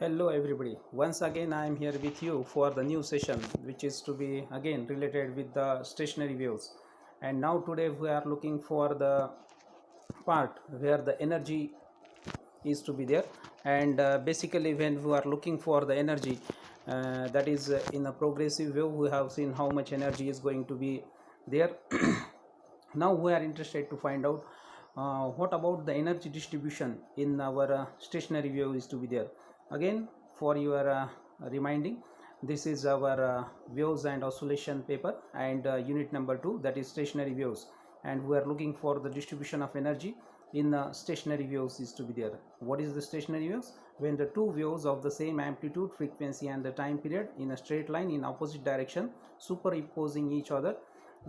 Hello everybody. Once again I am here with you for the new session which is to be again related with the stationary waves. And now today we are looking for the part where the energy is to be there. And basically when we are looking for the energy, that is in a progressive wave, we have seen how much energy is going to be there. Now we are interested to find out what about the energy distribution in our stationary wave is to be there. Again, for your reminding, this is our waves and oscillation paper, and unit number 2, that is stationary waves, and we are looking for the distribution of energy in stationary waves is to be there. What is the stationary waves? When the two waves of the same amplitude, frequency and the time period in a straight line in opposite direction superimposing each other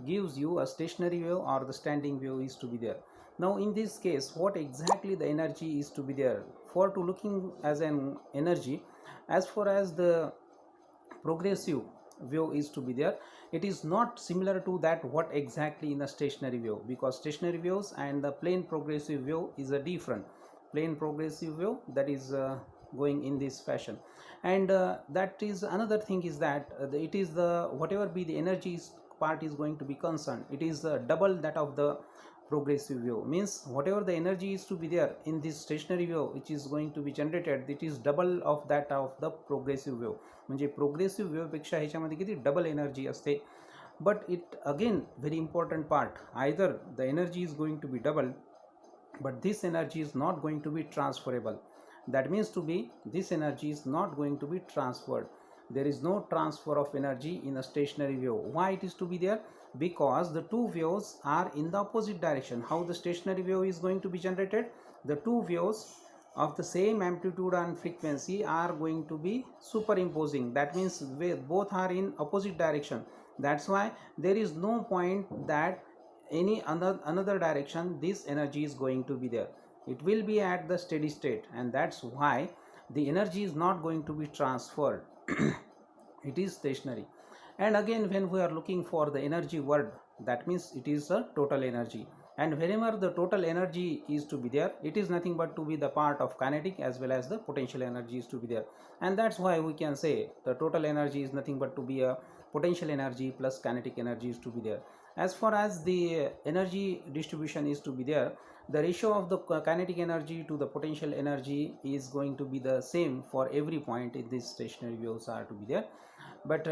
gives you a stationary wave, or the standing wave is to be there. Now in this case, what exactly the energy is to be there? For to looking as an energy, as far as the progressive wave is to be there, it is not similar to that what exactly in a stationary wave, because stationary waves and the plane progressive wave is a different. Plane progressive wave, that is going in this fashion, and that is another thing is that it is the whatever be the energy part is going to be concerned, it is double that of the progressive wave. Means whatever the energy is to be there in this stationary wave which is going to be generated, it is double of that of the progressive wave. म्हणजे progressive wave पेक्षा ह्याच्यामध्ये किती double energy असते. But it again very important part, either the energy is going to be double, but this energy is not going to be transferable. That means to be this energy is not going to be transferred. There is no transfer of energy in a stationary wave. Why it is to be there? Because the two waves are in the opposite direction. How the stationary wave is going to be generated? The two waves of the same amplitude and frequency are going to be superimposing. That means both are in opposite direction. That's why there is no point that any another direction this energy is going to be there. It will be at the steady state, and that's why the energy is not going to be transferred. It is stationary. And again, when we are looking for the energy word, that means it is a total energy, and whenever the total energy is to be there, it is nothing but to be the part of kinetic as well as the potential energy is to be there. And that's why we can say the total energy is nothing but to be a potential energy plus kinetic energy is to be there. As far as the energy distribution is to be there, the ratio of the kinetic energy to the potential energy is going to be the same for every point in this stationary waves are to be there. But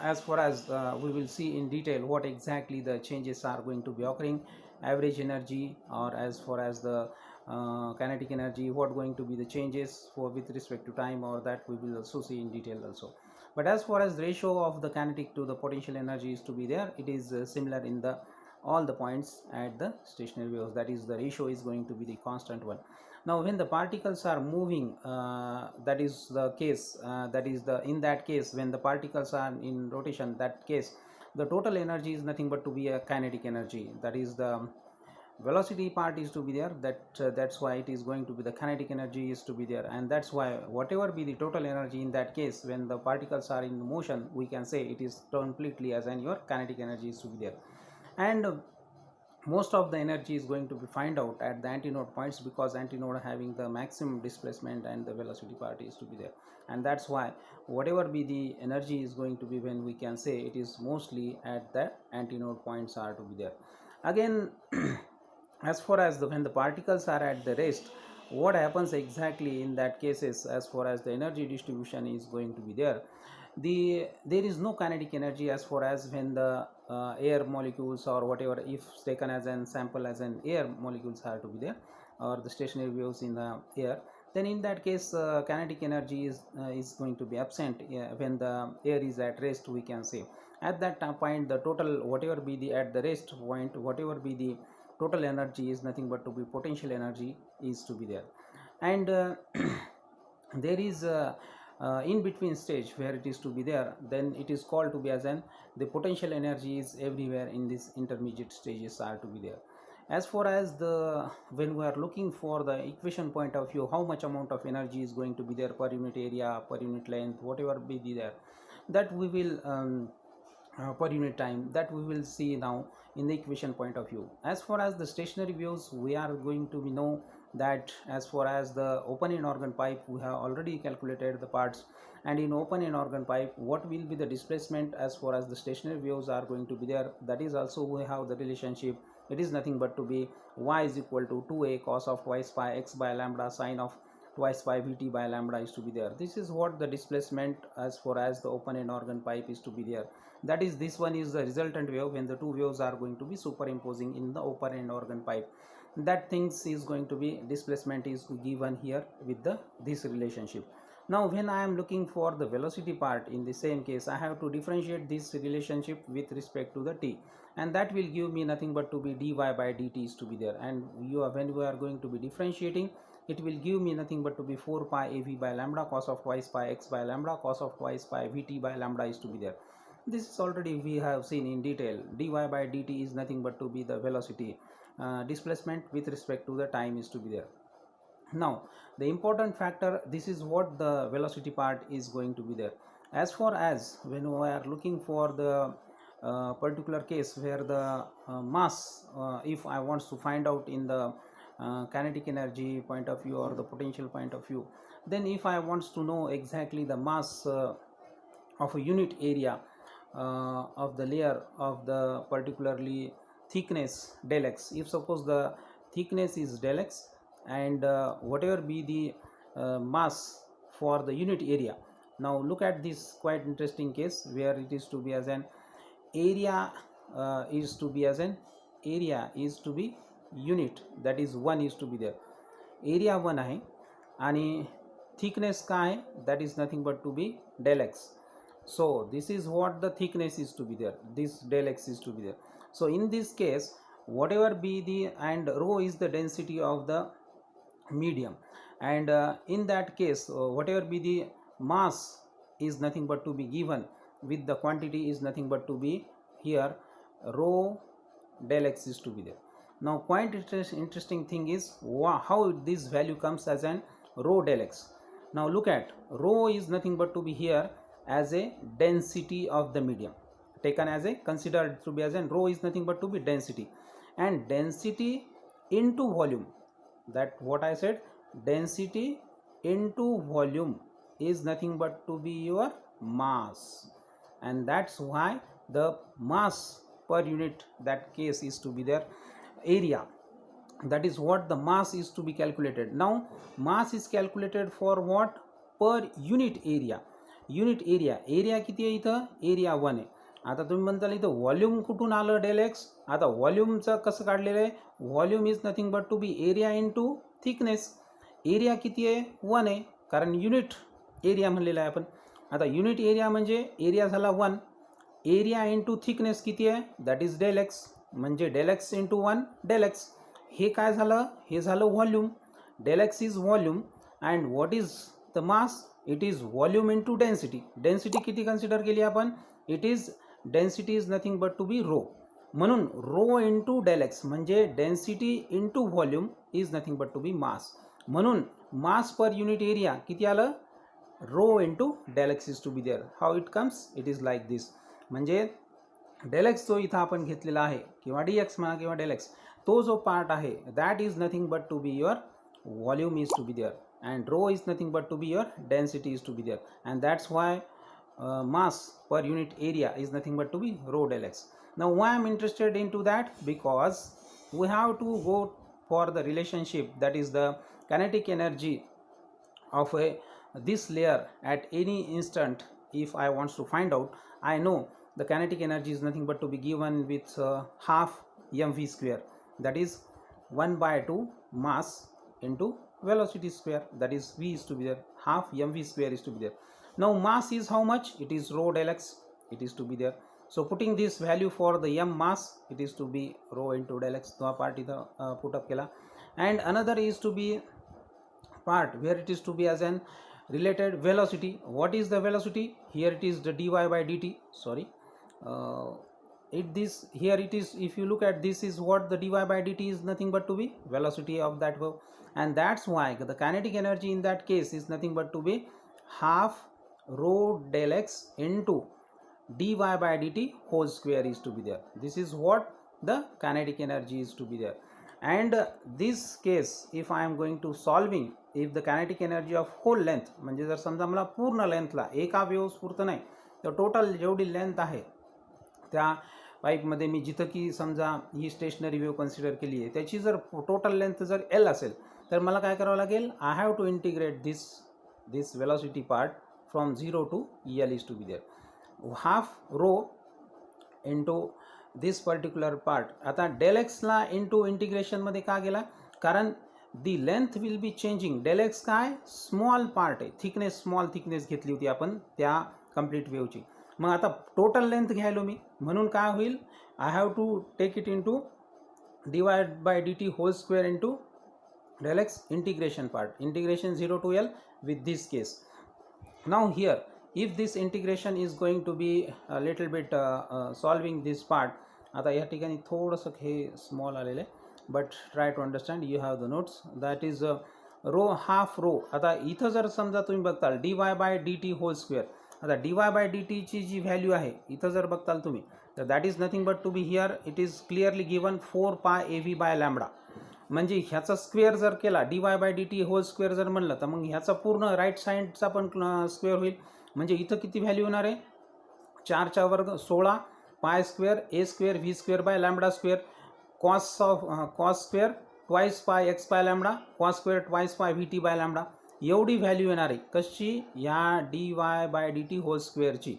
as far as we will see in detail what exactly the changes are going to be occurring, average energy, or as far as the kinetic energy, what going to be the changes for with respect to time, or that we will also see in detail also. But as far as the ratio of the kinetic to the potential energy is to be there, it is similar in the all the points at the stationary waves. That is, the ratio is going to be the constant one. Now when the particles are moving, that is the case, that is the in that case when the particles are in rotation, that case the total energy is nothing but to be a kinetic energy. That is, the velocity part is to be there, that's why it is going to be the kinetic energy is to be there. And that's why whatever be the total energy in that case, when the particles are in motion, we can say it is completely as an your kinetic energy is to be there. And most of the energy is going to be find out at the antinode points, because antinode having the maximum displacement and the velocity part is to be there. And that's why whatever be the energy is going to be, when we can say it is mostly at the antinode points are to be there. Again, as far as when the particles are at the rest, what happens exactly in that cases as far as the energy distribution is going to be there? There is no kinetic energy as far as when the air molecules or whatever, if taken as an sample as an air molecules are to be there, or the stationary waves in the air, then in that case kinetic energy is going to be absent. When the air is at rest, we can say at that point the total whatever be the at the rest point, whatever be the total energy is nothing but to be potential energy is to be there. And there is in between stage where it is to be there, then it is called to be as an the potential energy is everywhere in this intermediate stages are to be there. As far as the when we are looking for the equation point of view, how much amount of energy is going to be there per unit area, per unit length, whatever be there, that we will per unit time, that we will see now in the equation point of view. As far as the stationary waves, we are going to be know that as far as the open inorganic pipe, we have already calculated the parts, and in open inorganic pipe what will be the displacement as far as the stationary waves are going to be there, that is also we have the relationship. It is nothing but to be y is equal to 2a cos of twice pi x by lambda sine of twice pi vt by lambda is to be there. This is what the displacement as far as the open inorganic pipe is to be there. That is, this one is the resultant wave when the two waves are going to be superimposing in the open inorganic pipe. That things is going to be displacement is given here with the this relationship. Now when I am looking for the velocity part, in the same case I have to differentiate this relationship with respect to the t, and that will give me nothing but to be dy by dt is to be there. And when we are going to be differentiating, it will give me nothing but to be 4 pi av by lambda cos of twice pi x by lambda cos of twice pi vt by lambda is to be there. This is already we have seen in detail. Dy by dt is nothing but to be the velocity displacement with respect to the time is to be there. Now the important factor, this is what the velocity part is going to be there. As far as when we are looking for the particular case where the mass, if I want to find out in the kinetic energy point of view or the potential point of view, then if I want to know exactly the mass of a unit area of the layer of the particularly thickness del x, if suppose the thickness is del x, and whatever be the mass for the unit area. Now look at this quite interesting case where it is to be as an area is to be as an area is to be unit, that is 1 is to be there. Area 1 आहे आणि thickness काय आहे, that is nothing but to be del x. So this is what the thickness is to be there, this del x is to be there. So in this case whatever be the, and rho is the density of the medium, and in that case whatever be the mass is nothing but to be given with the quantity is nothing but to be here rho del x is to be there. Now quite interesting thing is how this value comes as an rho del x. Now look at, rho is nothing but to be here as a density of the medium, taken as a considered to be as an rho is nothing but to be density, and density into volume, that what I said, density into volume is nothing but to be your mass, and that's why the mass per unit that case is to be there area, that is what the mass is to be calculated. Now mass is calculated for what, per unit area. Unit area, area किती आहे इथं, area 1 आहे. आता तुम्ही म्हणताल इथं volume कुठून आलं del x, आता व्हॉल्यूमचं कसं काढलेलं आहे, volume is nothing but to be area into thickness. Area किती आहे 1 आहे, कारण युनिट एरिया म्हणलेला आहे आपण. आता युनिट एरिया म्हणजे एरिया झाला 1, एरिया इंटू थिकनेस किती आहे, दॅट इज डेल एक्स, म्हणजे del X into 1 del X. हे काय झालं, हे झालं volume. Del X is volume and what is the mass, it is volume into density. Density किती कन्सिडर केली आपण, it is density is nothing but to be rho, म्हणून rho into del X म्हणजे density into volume is nothing but to be mass. म्हणून mass per unit area किती आलं, rho into del X is to be there. How it comes, it is like this. म्हणजे del X जो इथं आपण घेतलेला आहे किंवा डी एक्स म्हणा किंवा डेल एक्स, तो जो पार्ट आहे that is nothing but to be your volume is to be there, and rho is nothing but to be your density is to be there, and that's why mass per unit area is nothing but to be rho del x. Now why I'm interested into that, because we have to go for the relationship, that is the kinetic energy of this layer at any instant. If I want to find out, I know the kinetic energy is nothing but to be given with half mv square, that is 1 by 2 mass into velocity square, that is v is to be there, half mv square is to be there. Now mass is how much, it is rho del x, it is to be there. So putting this value for the m mass, it is to be rho into del x. तो part इथं put up केला. And another is to be part where it is to be as an related velocity. What is the velocity, here it is the dy by dt, sorry, this here it is, if you look at this is what the dy by dt is nothing but to be velocity of that wave, and that's why the kinetic energy in that case is nothing but to be half rho del x into dy by dt whole square is to be there. This is what the kinetic energy is to be there. and this case if I am going to solving, if the kinetic energy of whole length, म्हणजे जर समजा मला पूर्ण लेंथला एका waves पुरतं नाही तर total जेवढी लेंथ आहे त्या पाईपमध्ये मी जिथं की समजा ही स्टेशनरी वेव्ह कन्सिडर केली आहे त्याची जर टोटल लेंथ जर एल असेल तर मला काय करावं लागेल, I have to integrate this velocity part from 0 to L is to be there half rho into this particular part. आता डेल एक्सला इंटू इंटिग्रेशनमध्ये का गेला, कारण the length will be changing. Del x काय स्मॉल पार्ट आहे, thickness small thickness घेतली होती आपण त्या कंप्लीट वेव्हची. मग आता टोटल लेंथ घ्यायलो मी, म्हणून काय होईल, I have to take it into divide by D T whole square into del x integration part, integration 0 to L with this case. Now here if this integration is going to be a little bit solving this part, आता या ठिकाणी थोडंसं हे small आलेलं आहे, but try to understand, you have the notes, that is rho half rho. आता इथं जर समजा तुम्ही बघताल D Y by D T whole square, आता डी वाय बाय डी टीची जी व्हॅल्यू आहे इथं जर बघताल तुम्ही तर that is nothing but to be here it is clearly given 4 pi A V by lambda. म्हणजे ह्याचा स्क्वेअर जर केला D Y by D T whole square जर म्हणलं तर मग ह्याचा पूर्ण राईट साईडचा पण स्क्वेअर होईल. म्हणजे इथं किती व्हॅल्यू होणार आहे, 4चा वर्ग 16 pi square A square V square by lambda square cos square twice pi X by lambda cos square twice pi V T by lambda. एवढी व्हॅल्यू येणार आहे कशी, या D Y by D T whole स्क्वेअरची.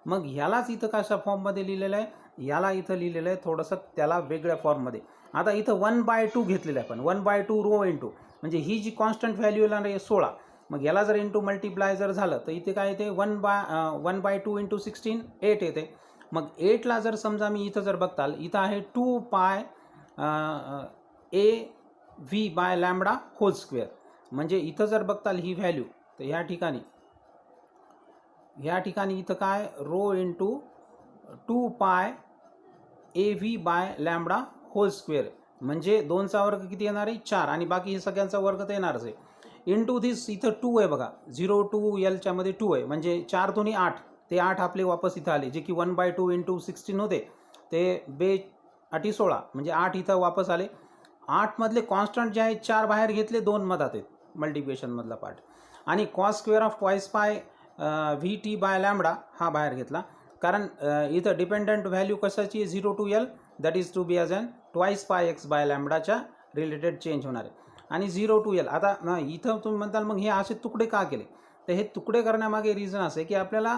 मग ह्यालाच इथं कशा फॉर्ममध्ये लिहिलेलं आहे, याला इथं लिहिलेलं आहे थोडंसं त्याला वेगळ्या फॉर्ममध्ये. आता इथं 1/2 घेतलेलं आहे आपण, 1/2 रो इंटू, म्हणजे ही जी कॉन्स्टंट व्हॅल्यू येणार आहे 16, मग याला जर इंटू मल्टिप्लाय जर झालं तर इथे काय येते 1/2 इंटू 16 8 येते. मग 8ला जर समजा मी इथं जर बघताल इथं आहे 2 pi A V by lambda whole square. म्हणजे इथं जर बघताल ही व्हॅल्यू तर ह्या ठिकाणी इथं काय rho into 2 pi A V by lambda whole square, म्हणजे 2चा वर्ग किती येणार आहे 4 आणि बाकी हे सगळ्यांचा वर्ग तर येणारच आहे. इंटू दिस इथं 2 आहे बघा, 0 to Lच्या मध्ये 2 आहे, म्हणजे 4 दोन्ही 8, ते 8 आपले वापस इथं आले, जे की 1/2 इंटू 16 होते ते 8 16, म्हणजे 8 इथं वापस आले. 8 मधले कॉन्स्टंट जे आहे 4 बाहेर घेतले, 2 मधात आहेत मल्टिप्लिकेशन मधला पार्ट, आणि cos square of twice pi V T by lambda हा बाहेर घेतला, कारण इथं डिपेंडंट व्हॅल्यू कशाची आहे 0 to L, that is to be as an twice pi X by लॅम्बडाच्या रिलेटेड चेंज होणार आहे, आणि 0 to L. आता इथं तुम्ही म्हणताल मग हे असे तुकडे का केले, तर हे तुकडे करण्यामागे रिझन असं आहे की आपल्याला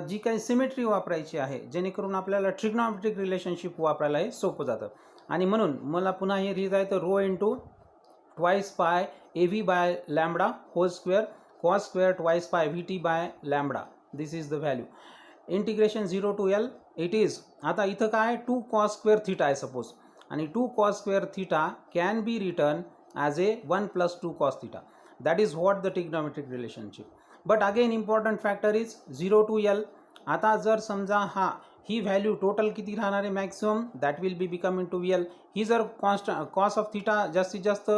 जी काही सिमेट्री वापरायची आहे जेणेकरून आपल्याला ट्रिग्नॉमेट्रिक रिलेशनशिप वापरायला हे सोपं जातं. आणि म्हणून मला पुन्हा हे लिहिता येतं rho into twice pi A V by lambda whole square cos square twice pi V T by lambda, this is the value. Integration 0 to L it is. आता इथं काय 2 cos स्क्वेअर थीटा आहे सपोज, आणि 2 cos square theta can be written as a 1 + 2 cos theta, that is what the trigonometric relationship. But again important factor is 0 to L. आता जर समजा ही value total किती राहणार आहे maximum, that will be become into L. ही जर cos of theta जास्तीत जास्त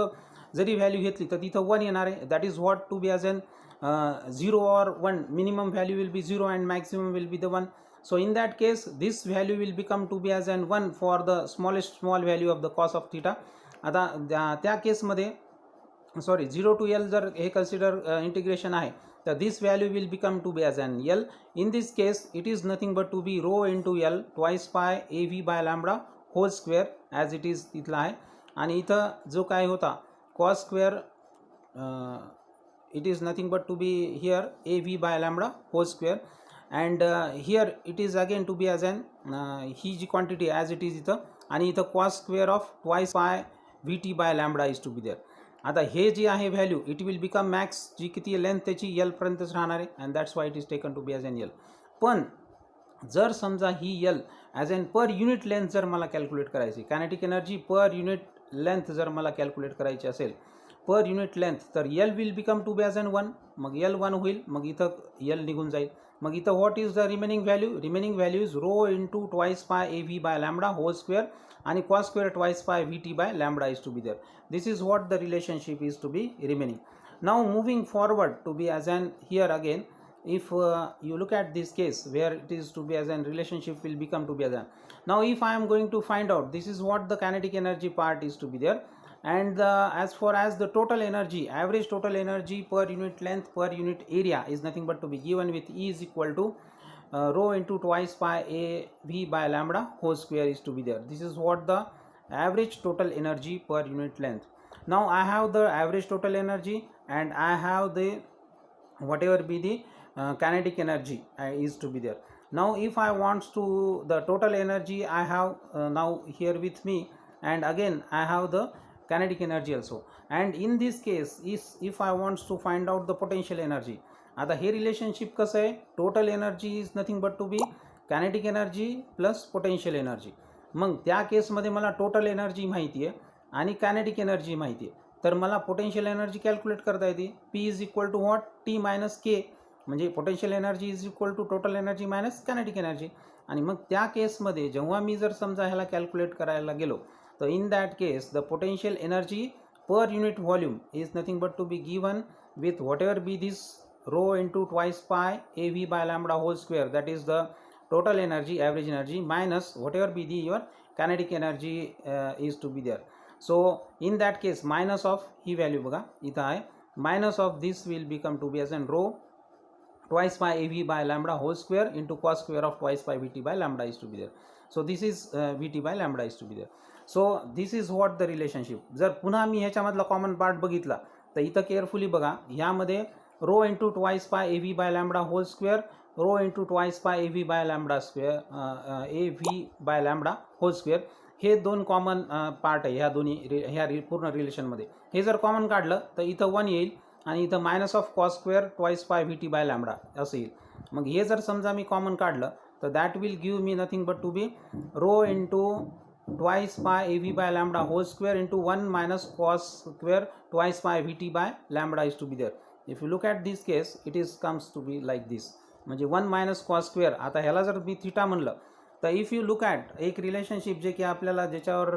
जरी value घेतली तर तिथं 1 येणार आहे, that is what to be as n 0 or 1. Minimum value will be 0 and maximum will be the 1. So in that case this value will become to be as an 1 for the smallest small value of the cos of theta. आता त्या केसमध्ये 0 to L जर हे consider integration आहे तर this value will become to be as an L. In this case it is nothing but to be rho into L twice pi A V by lambda whole square as it is तिथला आहे. आणि इथं जो काय होता cos square it is nothing but to be here a v by lambda whole square, and here it is again to be as an ही जी quantity as it is इथं, आणि इथं cos square of twice pi v t by lambda is to be there. आता हे जी आहे value it will become max, जी किती लेंथ त्याची L पर्यंतच राहणार आहे, and that's why it is taken to be as N L. पण जर समजा ही L as N per unit length जर मला कॅल्क्युलेट करायची, kinetic energy per unit length जर मला कॅल्क्युलेट करायची असेल पर युनिट लेंथ, तर L will become to be as N 1. मग L 1 होईल, मग इथं L निघून जाईल. मग इथं what is the remaining value, remaining value is rho into twice pi A V by lambda whole square आणि cos square twice pi V T by lambda is to be there. This is what the relationship is to be remaining. Now moving forward to be as N here again if you look at this case where it is to be as an relationship will become to be as an, Now if I am going to find out, this is what the kinetic energy part is to be there, and as far as the total energy, average total energy per unit length per unit area is nothing but to be given with E is equal to rho into twice pi a v by lambda whole square is to be there. This is what the average total energy per unit length. Now I have the average total energy and I have the whatever be the kinetic energy is to be there. Now if I want to the total energy I have now here with me, and again I have the kinetic energy also, and in this case is if I want to find out the potential energy, आता हे relationship कसं आहे, total energy is nothing but to be kinetic energy plus potential energy. मग त्या केसमध्ये मला total energy माहिती आहे आणि कायनेटिक एनर्जी माहिती आहे, तर मला पोटेन्शियल एनर्जी कॅल्क्युलेट करता येते. P is equal to what, T minus K, म्हणजे potential energy is equal to total energy minus kinetic energy. आणि मग त्या केसमध्ये जेव्हा मी जर समजा ह्याला कॅल्क्युलेट करायला गेलो तर in that case the potential energy per unit volume is nothing but to be given with whatever be this rho into twice pi av by lambda whole square, that is the total energy, average energy, minus whatever be the your kinetic energy is to be there. So in that case minus of he value बघा इथं आहे, minus of this will become to be as an rho twice pi av by lambda whole square into cos square of twice pi vt by lambda is to be there. So this is vt by lambda is to be there. So this is what the relationship. जर पुन्हा मी ह्याच्यामधला common part बघितला तर इथं carefully बघा, ह्यामध्ये rho into twice pi A V by lambda whole square, rho into twice pi A V by lambda square A V by lambda whole square हे दोन common part आहे ह्या दोन्ही ह्या पूर्ण रिलेशनमध्ये. हे जर कॉमन काढलं तर इथं 1 येईल आणि इथं minus of cos square twice pi V T by lambda असं येईल. मग हे जर समजा मी कॉमन काढलं तर that will give me nothing but to be rho into twice pi av by lambda whole square into 1 minus cos square twice pi vt by lambda is to be there. If you look at this case it is comes to be like this, म्हणजे 1 minus cos square. आता ह्याला जर मी theta म्हणलं तर if you look at एक relationship जे की आपल्याला ज्याच्यावर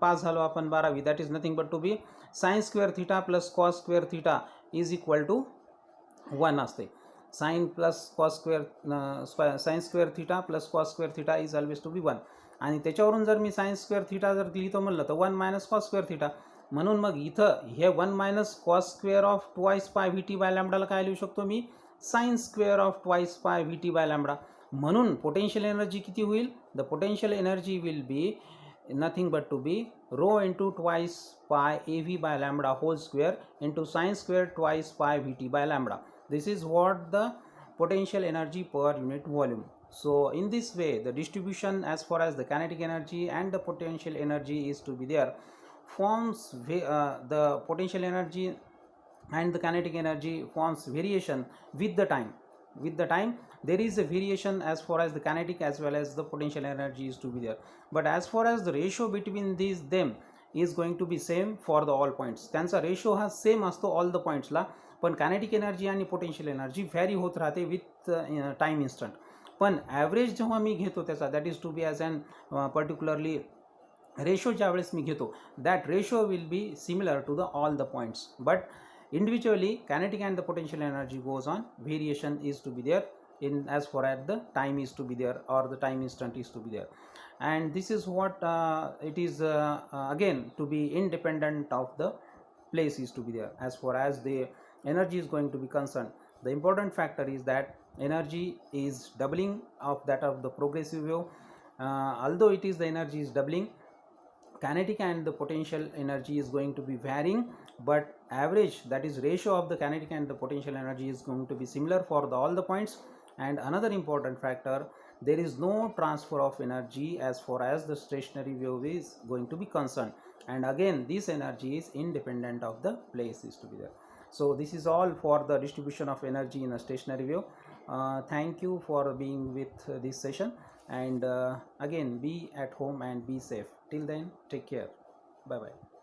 पास झालो आपण 12वी, that is nothing but to be sine square theta plus cos square theta is equal to 1 असते. Sine plus cos square sine square theta plus cos square theta is always to be 1, आणि त्याच्यावरून जर मी sine square theta जर लिहितो म्हणलं तर 1 minus cos square theta. म्हणून मग इथं हे 1 minus cos square of twice pi V T by लॅम्बडाला काय लिहू शकतो मी, sine square of twice pi V T by lambda. म्हणून पोटेन्शियल एनर्जी किती होईल, the potential energy will be nothing but to be rho into twice pi A V by lambda whole square into sine square twice pi V T by lambda. This is what the potential energy per unit volume. So in this way the distribution as far as the kinetic energy and the potential energy is to be there forms the potential energy and the kinetic energy forms variation with the time. With the time there is a variation as far as the kinetic as well as the potential energy is to be there, but as far as the ratio between these them is going to be same for the all points. त्यांचा ratio हा same असतो all the पॉईंट्सला, पण kinetic energy आणि potential energy vary होत राहते with time instant. पण average जेव्हा मी घेतो त्याचा that is to be as an particularly ratio ज्यावेळेस मी घेतो that ratio will be similar to the all the points, but individually kinetic and the potential energy goes on variation is to be there in as far as the time is to be there or the time instant is to be there. And this is what it is again to be independent of the place is to be there as far as the energy is going to be concerned. The important factor is that energy is doubling of that of the progressive wave. Although it is the energy is doubling, kinetic and the potential energy is going to be varying, but average, that is ratio of the kinetic and the potential energy is going to be similar for the all the points. And another important factor, there is no transfer of energy as far as the stationary wave is going to be concerned, and again this energy is independent of the place is to be there. So this is all for the distribution of energy in a stationary wave. Thank you for being with this session, and again be at home and be safe. Till then, take care. Bye bye.